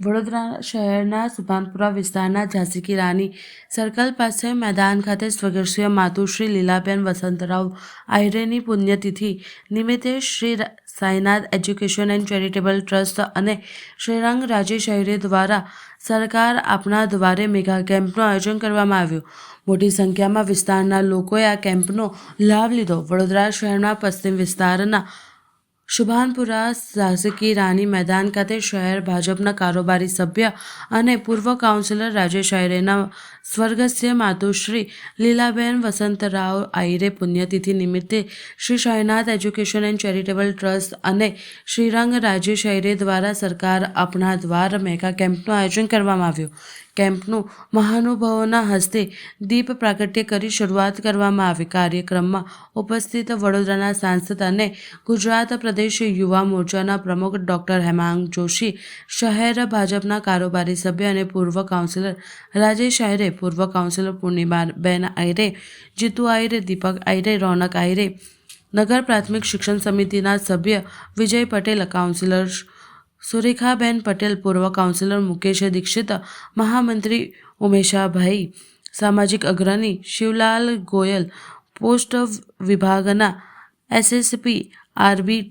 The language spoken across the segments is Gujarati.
વડોદરા શહેરના સુભાનપુરા વિસ્તારના ઝાંસી કી રાની સર્કલ પાસે મેદાન ખાતે સ્વર્ગસ્થ માતુશ્રી લીલાબેન વસંતરાવ આહિરેની પુણ્યતિથિ નિમિત્તે Shri Sainath education and charitable trust અને શ્રીરંગ રાજેશ આહિરે દ્વારા સરકાર આપના દ્વારે મેગા કેમ્પનું આયોજન કરવામાં આવ્યું. મોટી સંખ્યામાં વિસ્તારના લોકોએ આ કેમ્પનો લાભ લીધો. વડોદરા શહેરના પશ્ચિમ વિસ્તારના સુભાનપુરા ઝાંસી કી રાની મેદાન ખાતે શહેર ભાજપના કારોબારી સભ્ય અને પૂર્વ કાઉન્સિલર રાજેશ આહિરેના સ્વર્ગસ્થ માતુશ્રી લીલાબેન વસંતરાવ આહિરે પુણ્યતિથિ નિમિત્તે Shri Sainath education and charitable trust અને શ્રીરંગ રાજેશ આહિરે દ્વારા સરકાર આપના દ્વાર મેગા કેમ્પનું આયોજન કરવામાં આવ્યું. કેમ્પનું મહાનુભાવોના હસ્તે દીપ પ્રાગટ્ય કરી શરૂઆત કરવામાં આવી. કાર્યક્રમમાં ઉપસ્થિત વડોદરાના સાંસદ અને ગુજરાત પ્રદેશ યુવા મોરચાના પ્રમુખ ડૉક્ટર હેમાંગ જોશી, શહેર ભાજપના કારોબારી સભ્ય અને પૂર્વ કાઉન્સિલર રાજેશ આહિરે, પૂર્વ કાઉન્સિલર પૂર્ણિમાબેન આહિરે, જીતુ આહિરે, દીપક આહિરે, રોનક આહિરે, નગર પ્રાથમિક શિક્ષણ સમિતિના સભ્ય વિજય પટેલ, કાઉન્સિલર સુરેખાબેન પટેલ, પૂર્વ કાઉન્સિલર મુકેશ દીક્ષિત, મહામંત્રી ઉમેશાભાઈ, સામાજિક અગ્રણી શિવલાલ ગોયલ, પોસ્ટ વિભાગના એસએસપી આરબી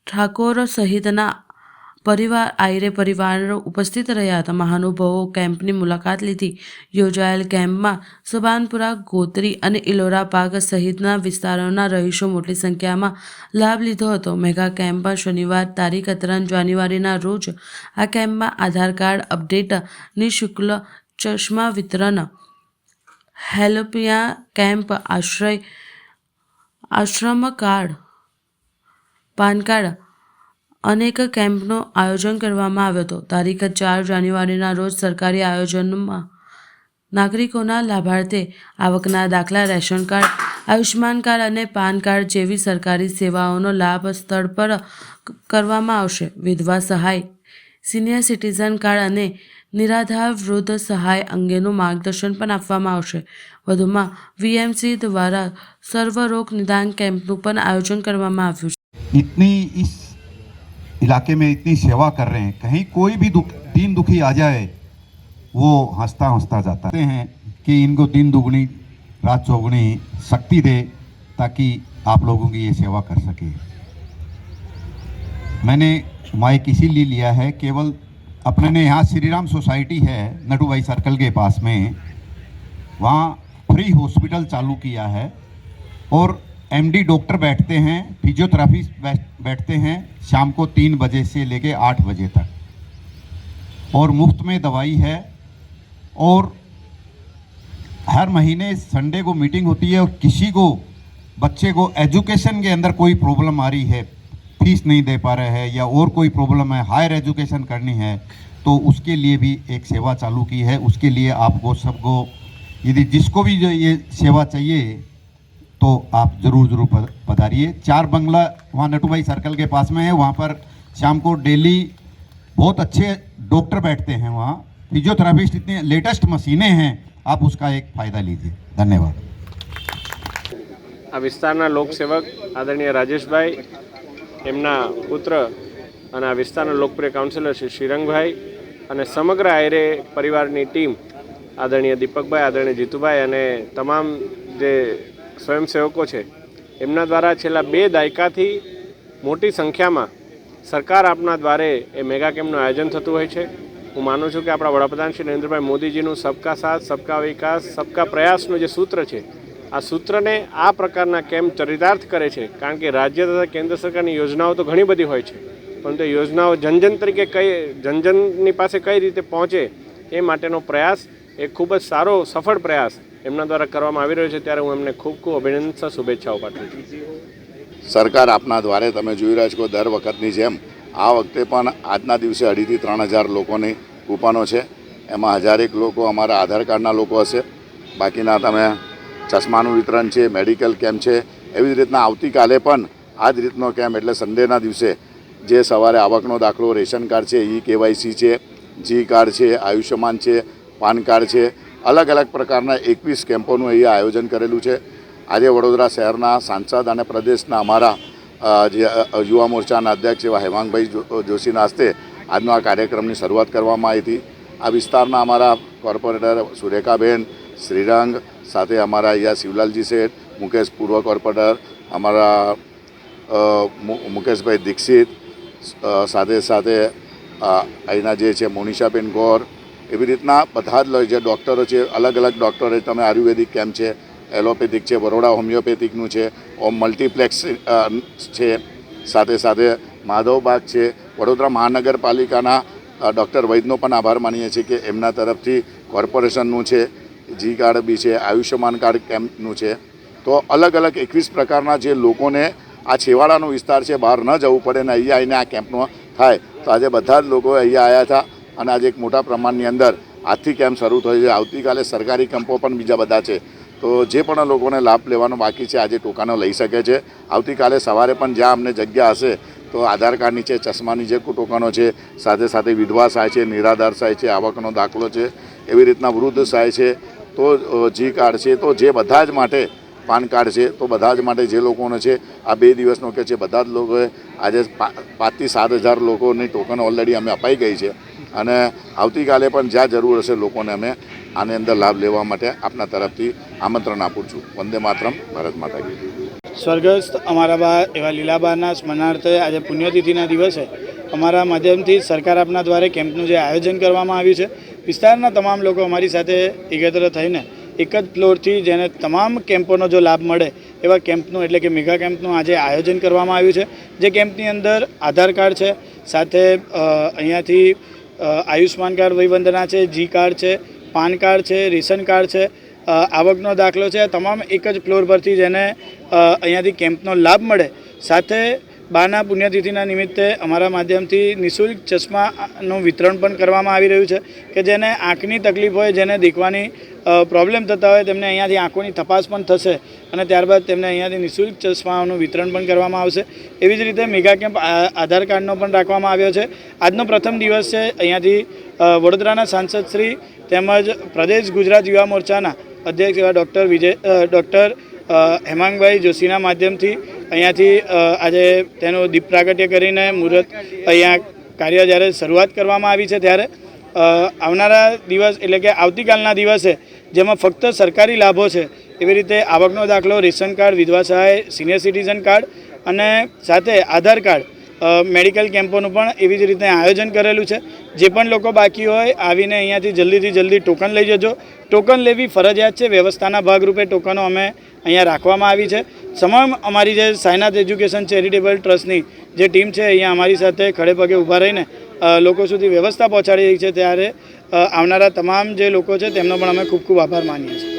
ઠાકોર સહિતના આહિરે પરિવાર ઉપસ્થિત રહ્યા હતા. મહાનુભાવો કેમ્પની મુલાકાત લીધી. યોજાયેલ કેમ્પમાં સુભાનપુરા, ગોત્રી અને ઇલોરા પાર્ક સહિતના વિસ્તારોના રહીશો મોટી સંખ્યામાં લાભ લીધો હતો. મેગા કેમ્પમાં શનિવાર તારીખ 3 જાન્યુઆરીના રોજ આ કેમ્પમાં આધાર કાર્ડ અપડેટ, નિઃશુલ્ક ચશ્મા વિતરણ, હેલ્પલાઇન કેમ્પ, આશ્રમ કાર્ડ, પાન કાર્ડ અનેક કેમ્પનું આયોજન કરવામાં આવ્યું હતું. તારીખ 4 જાન્યુઆરીના રોજ સરકારી આયોજનમાં નાગરિકોના લાભાર્થે આવકના દાખલા, રેશન કાર્ડ, આયુષ્માન કાર્ડ અને પાન કાર્ડ જેવી સરકારી સેવાઓનો લાભ સ્થળ પર કરવામાં આવશે. વિધવા સહાય, સિનિયર સિટીઝન કાર્ડ અને નિરાધાર વૃદ્ધ સહાય અંગેનું માર્ગદર્શન પણ આપવામાં આવશે. વધુમાં વીએમસી દ્વારા સર્વરોગ નિદાન કેમ્પનું પણ આયોજન કરવામાં આવ્યું છે. इलाके में इतनी सेवा कर रहे हैं, कहीं कोई भी दीन दुखी आ जाए वो हंसता हंसता जाता है कि इनको दिन दुगनी रात चौगुनी शक्ति दे ताकि आप लोगों की ये सेवा कर सके. मैंने माइक इसीलिए लिया है, केवल अपने ने यहाँ श्री राम सोसाइटी है नटूभाई सर्कल के पास में, वहाँ फ्री हॉस्पिटल चालू किया है और एमडी डॉक्टर बैठते हैं, फिजियोथेरापिस्ट बैठते हैं शाम को 3 बजे से लेके 8 बजे तक, और मुफ्त में दवाई है. और हर महीने संडे को मीटिंग होती है और किसी को बच्चे को एजुकेशन के अंदर कोई प्रॉब्लम आ रही है, फीस नहीं दे पा रहे हैं या और कोई प्रॉब्लम है, हायर एजुकेशन करनी है, तो उसके लिए भी एक सेवा चालू की है. उसके लिए आपको सबको, यदि जिसको भी जो ये सेवा चाहिए तो आप ज़रूर पधारिए. 4 बंगला वहाँ नटूभाई सर्कल के पास में है, वहाँ पर शाम को डेली बहुत अच्छे डॉक्टर बैठते हैं, वहाँ फिजियोथेरापिस्ट, इतनी लेटेस्ट मशीनें हैं, आप उसका एक फ़ायदा लीजिए. धन्यवाद. આ વિસ્તારના લોકસેવક આદરણીય રાજેશભાઈ, એમના પુત્ર અને આ વિસ્તારના લોકપ્રિય કાઉન્સિલર શ્રી શ્રીરંગભાઈ અને સમગ્ર આહિરે પરિવારની ટીમ, આદરણીય દીપકભાઈ, આદરણીય જીતુભાઈ અને તમામ જે સ્વયંસેવકો છે, એમના દ્વારા છેલ્લા 2 દાયકાથી મોટી સંખ્યામાં સરકાર આપના દ્વારે એ મેગા કેમ્પનું આયોજન થતું હોય છે. હું માનું છું કે આપણા વડાપ્રધાન શ્રી નરેન્દ્રભાઈ મોદીજીનું સબકા સાથ, સબકા વિકાસ, સબકા પ્રયાસનું જે સૂત્ર છે, આ સૂત્રને આ પ્રકારના કેમ્પ ચરિતાર્થ કરે છે. કારણ કે રાજ્ય તથા કેન્દ્ર સરકારની યોજનાઓ તો ઘણી બધી હોય છે, પરંતુ એ યોજનાઓ જનજન તરીકે જનજનની પાસે કઈ રીતે પહોંચે એ માટેનો પ્રયાસ, એ ખૂબ જ સારો સફળ પ્રયાસ એમના દ્વારા કરવામાં આવી રહ્યો છે. ત્યારે હું એમને ખૂબ ખૂબ અભિનંદન, શુભેચ્છાઓ પાઠવું છું. સરકાર આપના દ્વારે તમે જોઈ રહ્યા છો, દર વખતની જેમ આ વખતે પણ આજના દિવસે 2,500 થી 3,000 લોકોની કૂપનો છે. એમાં 1001 લોકો અમારા આધાર કાર્ડના લોકો હશે, બાકીના તમે ચશ્માનું વિતરણ છે, મેડિકલ કેમ્પ છે. એવી જ રીતના આવતીકાલે પણ આ જ રીતનો કેમ્પ, એટલે સન્ડેના દિવસે જે સવારે આવકનો દાખલો, રેશન કાર્ડ છે, KYC છે, જી કાર્ડ છે, આયુષ્યમાન છે, પાન કાર્ડ છે, અલગ અલગ પ્રકારના 21 કેમ્પોનું અહીંયા આયોજન કરેલું છે. આજે વડોદરા શહેરના સાંસદ અને પ્રદેશના અમારા જે યુવા મોરચાના અધ્યક્ષ એવા હેમાંગભાઈ જોશીના હસ્તે આજનો આ કાર્યક્રમની શરૂઆત કરવામાં આવી હતી. આ વિસ્તારના અમારા કોર્પોરેટર સુરેખાબેન, શ્રીરંગ, સાથે અમારા અહીંયા શિવલાલજી શેઠ, મુકેશ પૂર્વ કોર્પોરેટર, અમારા મુકેશભાઈ દીક્ષિત, સાથે સાથે અહીંના જે છે મોનિષાબેન ગોર, એવી રીતના બધા જ જે ડૉક્ટરો છે, અલગ અલગ ડૉક્ટરો, તમે આયુર્વેદિક કેમ્પ છે, એલોપેથિક છે, બરોડા હોમિયોપેથિકનું છે, ઓમ મલ્ટીપ્લેક્સ છે, સાથે સાથે માધવબાગ છે, વડોદરા મહાનગરપાલિકાના ડૉક્ટર વૈદનો પણ આભાર માનીએ છીએ કે એમના તરફથી કોર્પોરેશનનું છે, જી કાર્ડ બી છે, આયુષ્યમાન કાર્ડ કેમ્પનું છે. તો અલગ અલગ 21 પ્રકારના જે લોકોને આ છેવાડાનો વિસ્તાર છે, બહાર ન જવું પડે ને અહીંયા આવીને આ કેમ્પનો થાય. તો આજે બધા જ લોકો અહીંયા આવ્યા હતા અને આજે એક મોટા પ્રમાણની અંદર આજથી કેમ્પ શરૂ થયો છે. આવતીકાલે સરકારી કેમ્પો પણ બીજા બધા છે. તો જે પણ લોકોને લાભ લેવાનો બાકી છે આજે ટોકનો લઈ શકે છે. આવતીકાલે સવારે પણ જ્યાં અમને જગ્યા હશે તો આધાર કાર્ડની છે, ચશ્માની જે ટોકનો છે, સાથે સાથે વિધવા સહાય છે, નિરાધાર સહાય છે, આવકનો દાખલો છે, એવી રીતના વૃદ્ધ સહાય છે, તો જી કાર્ડ છે, તો જે બધા જ માટે પાન કાર્ડ છે, તો બધા જ માટે જે લોકોને છે આ 2 દિવસનો કે છે બધા જ લોકોએ આજે 5 થી 7 હજાર લોકોની ટોકન ઓલરેડી અમે અપાઈ ગઈ છે અને આવતીકાલે પણ જ્યાં જરૂર હશે લોકોને અમે આની અંદર લાભ લેવા માટે આપના તરફથી આમંત્રણ આપું છું. વંદે માતરમ, ભારત માતા કી જય. સ્વર્ગસ્થ અમારા બા એવા લીલાબાના સ્મરણાર્થે આજે પુણ્યતિથિના દિવસે અમારા માધ્યમથી સરકાર આપના દ્વારા કેમ્પનું જે આયોજન કરવામાં આવ્યું છે, વિસ્તારના તમામ લોકો અમારી સાથે એકત્ર થઈને એક જ ફ્લોરથી જેને તમામ કેમ્પોનો જો લાભ મળે એવા કેમ્પનું એટલે કે મેગા કેમ્પનું આજે આયોજન કરવામાં આવ્યું છે. જે કેમ્પની અંદર આધાર કાર્ડ છે, સાથે અહીંયાથી આયુષ્માન કાર્ડ વયવંદના છે, જી કાર્ડ છે, પાન કાર્ડ છે, રેશન કાર્ડ છે, આવકનો દાખલો છે, તમામ એક જ ફ્લોર પરથી જેને અહીંયાથી કેમ્પનો લાભ મળે. સાથે બાના પુણ્યતિથિના નિમિત્તે અમારા માધ્યમથી નિઃશુલ્ક ચશ્માનું વિતરણ પણ કરવામાં આવી રહ્યું છે કે જેને આંખની તકલીફ હોય, જેને દેખવાની પ્રોબ્લેમ થતા હોય, તેમને અહીંયાથી આંખોની તપાસ પણ થશે અને ત્યારબાદ તેમને અહીંયાથી નિઃશુલ્ક ચશ્માનું વિતરણ પણ કરવામાં આવશે. એવી જ રીતે મેગા કેમ્પ આધાર કાર્ડનો પણ રાખવામાં આવ્યો છે. આજનો પ્રથમ દિવસ છે. અહીંયાથી વડોદરાના સાંસદ શ્રી તેમજ પ્રદેશ ગુજરાત યુવા મોરચાના અધ્યક્ષ એવા ડૉક્ટર હેમાંગભાઈ જોશીના માધ્યમથી અહીંયાથી આજે તેનું દીપ પ્રાગટ્ય કરીને મુહૂર્ત અહીંયા કાર્ય જ્યારે શરૂઆત કરવામાં આવી છે ત્યારે આવનારા દિવસ એટલે કે આવતીકાલના દિવસે જેમાં ફક્ત સરકારી લાભો છે, એવી રીતે આવકનો દાખલો, રેશન કાર્ડ, વિધવા સહાય, સિનિયર સિટીઝન કાર્ડ અને સાથે આધાર કાર્ડ, મેડિકલ કેમ્પોનું પણ એવી જ રીતે આયોજન કરેલું છે. જે પણ લોકો બાકી હોય આવીને અહીંયાથી જલ્દીથી જલ્દી ટોકન લઈ જજો. ટોકન લેવી ફરજિયાત છે. વ્યવસ્થાના ભાગરૂપે ટોકનો અમે અહીંયા રાખવામાં આવી છે. તમામ અમારી જે સાયનાથ એજ્યુકેશન ચેરિટેબલ ટ્રસ્ટની જે ટીમ છે અહીંયા અમારી સાથે ખડે પગે ઊભા રહીને લોકો સુધી વ્યવસ્થા પહોંચાડી રહી છે. ત્યારે આવનારા તમામ જે લોકો છે તેમનો પણ અમે ખૂબ ખૂબ આભાર માનીએ છીએ.